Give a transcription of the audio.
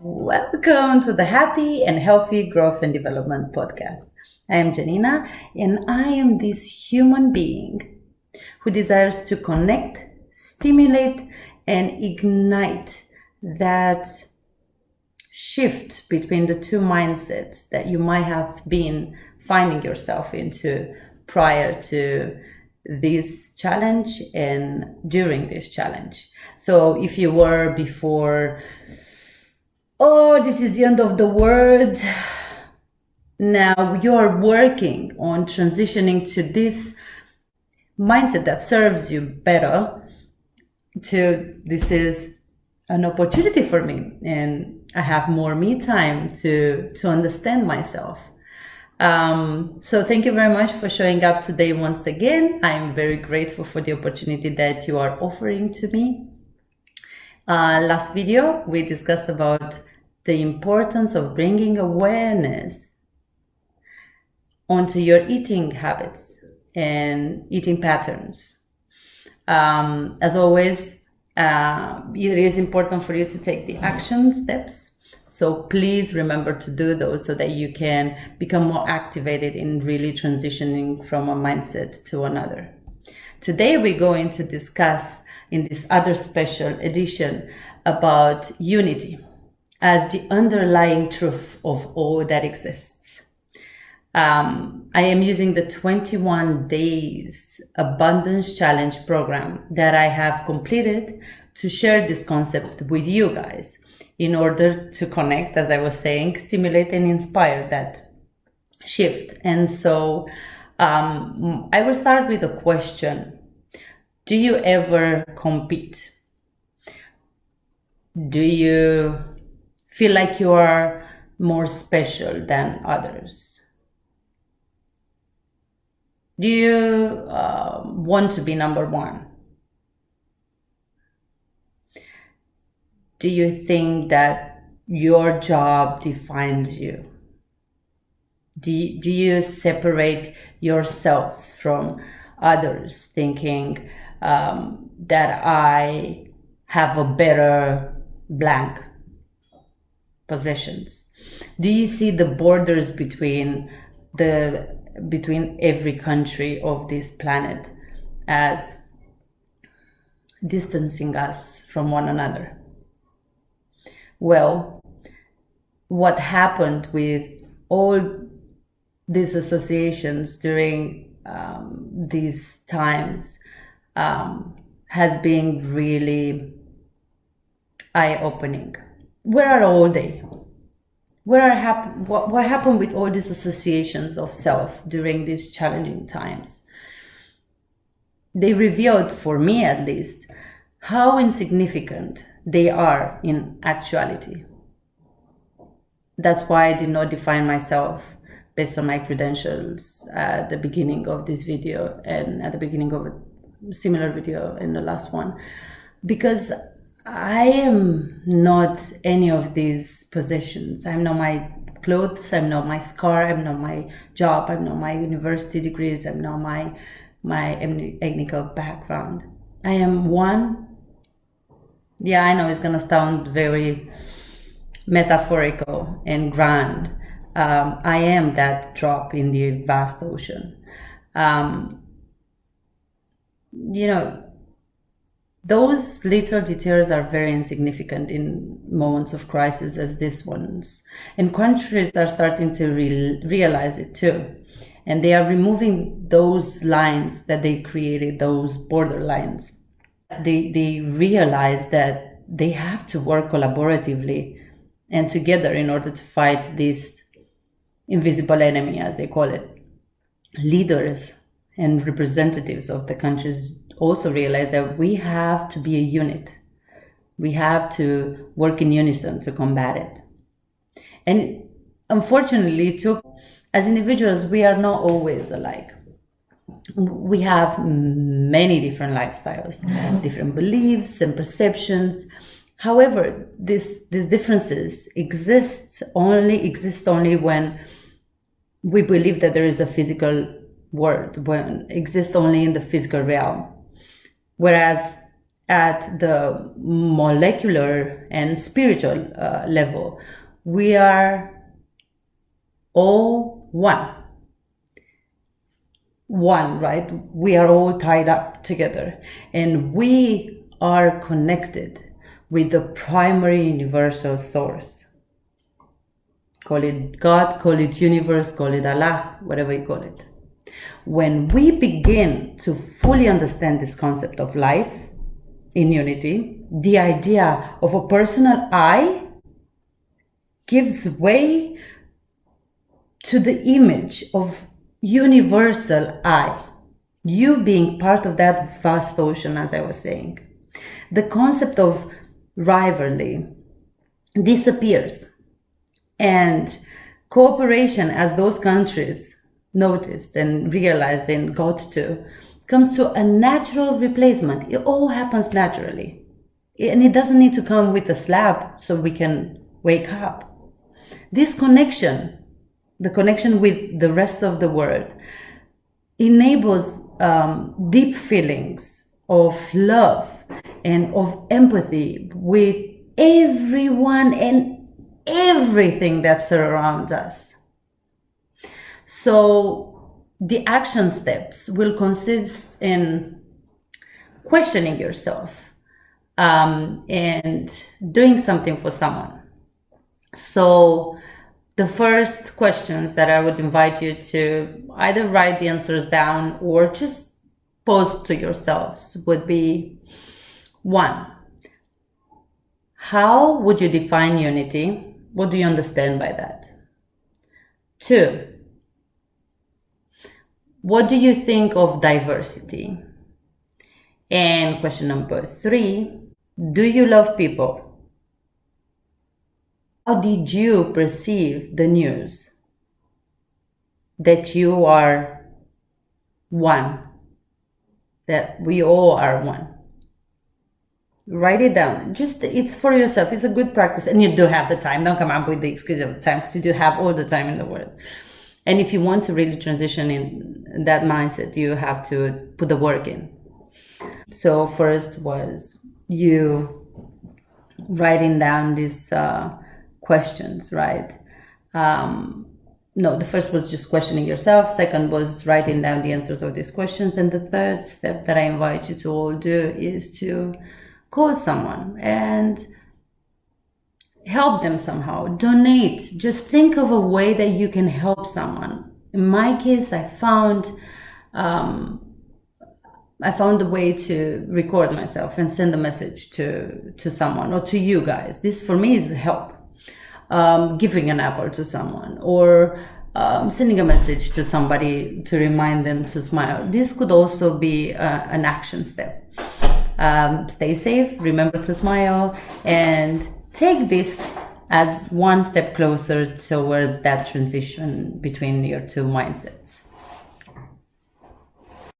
Welcome to the Happy and Healthy Growth and Development Podcast. I am Janina, and I am this human being who desires to connect, stimulate, and ignite that shift between the two mindsets that you might have been finding yourself into prior to this challenge and during this challenge. So if you were before, oh, this is the end of the world, now you are working on transitioning to this mindset that serves you better, to this is an opportunity for me and I have more me time to understand myself. So thank you very much for showing up today once again. I'm very grateful for the opportunity that you are offering to me. Last video, we discussed about the importance of bringing awareness onto your eating habits and eating patterns. As always, it is important for you to take the action steps. So please remember to do those so that you can become more activated in really transitioning from a mindset to another. Today we're going to discuss in this other special edition about unity as the underlying truth of all that exists. I am using the 21 days abundance challenge program that I have completed to share this concept with you guys in order to connect, as I was saying, stimulate and inspire that shift. And so I will start with a question. Do you ever compete? Do you feel like you are more special than others? Do you want to be number one? Do you think that your job defines you? Do you separate yourselves from others, thinking that I have a better blank possessions? Do you see the borders between every country of this planet as distancing us from one another? Well, what happened with all these associations during these times has been really eye-opening. Where are all they? What happened with all these associations of self during these challenging times? They revealed, for me at least, how insignificant they are in actuality. That's why I did not define myself based on my credentials at the beginning of this video and at the beginning of a similar video in the last one, because I am not any of these possessions. I'm not my clothes, I'm not my scar, I'm not my job, I'm not my university degrees, I'm not my ethnic background. I am one. Yeah, I know it's gonna sound very metaphorical and grand. I am that drop in the vast ocean. Those little details are very insignificant in moments of crisis as these ones. And countries are starting to realize it too. And they are removing those lines that they created, those border lines. They realize that they have to work collaboratively and together in order to fight this invisible enemy, as they call it. Leaders and representatives of the countries also realize that we have to be a unit. We have to work in unison to combat it. And unfortunately, as individuals, we are not always alike. We have many different lifestyles, different beliefs and perceptions. However, these differences exist only when we believe that there is a physical world, when exist only in the physical realm. Whereas at the molecular and spiritual level, we are all one. One, right? We are all tied up together, and we are connected with the primary universal source. Call it God, call it universe, call it Allah, whatever you call it. When we begin to fully understand this concept of life in unity, the idea of a personal I gives way to the image of universal I, you being part of that vast ocean, as I was saying. The concept of rivalry disappears, and cooperation, as those countries noticed and realized and got to, comes to a natural replacement. It all happens naturally, and it doesn't need to come with a slap so we can wake up. This connection, the connection with the rest of the world, enables deep feelings of love and of empathy with everyone and everything that surrounds us. So the action steps will consist in questioning yourself and doing something for someone. So the first questions that I would invite you to either write the answers down or just pose to yourselves would be: 1, how would you define unity? What do you understand by that? 2, what do you think of diversity? And question number 3, do you love people? How did you perceive the news that you are one, that we all are one? Write it down. Just, it's for yourself. It's a good practice, and you do have the time. Don't come up with the excuse of the time, because you do have all the time in the world. And if you want to really transition in that mindset, you have to put the work in. So first was you writing down these questions, right? No, the first was just questioning yourself. Second was writing down the answers of these questions. And the third step that I invite you to all do is to call someone and help them somehow. Donate. Just think of a way that you can help someone. In my case, I found a way to record myself and send a message to someone or to you guys. This for me is help. Giving an apple to someone, or sending a message to somebody to remind them to smile. This could also be an action step. Stay safe, remember to smile, and take this as one step closer towards that transition between your two mindsets.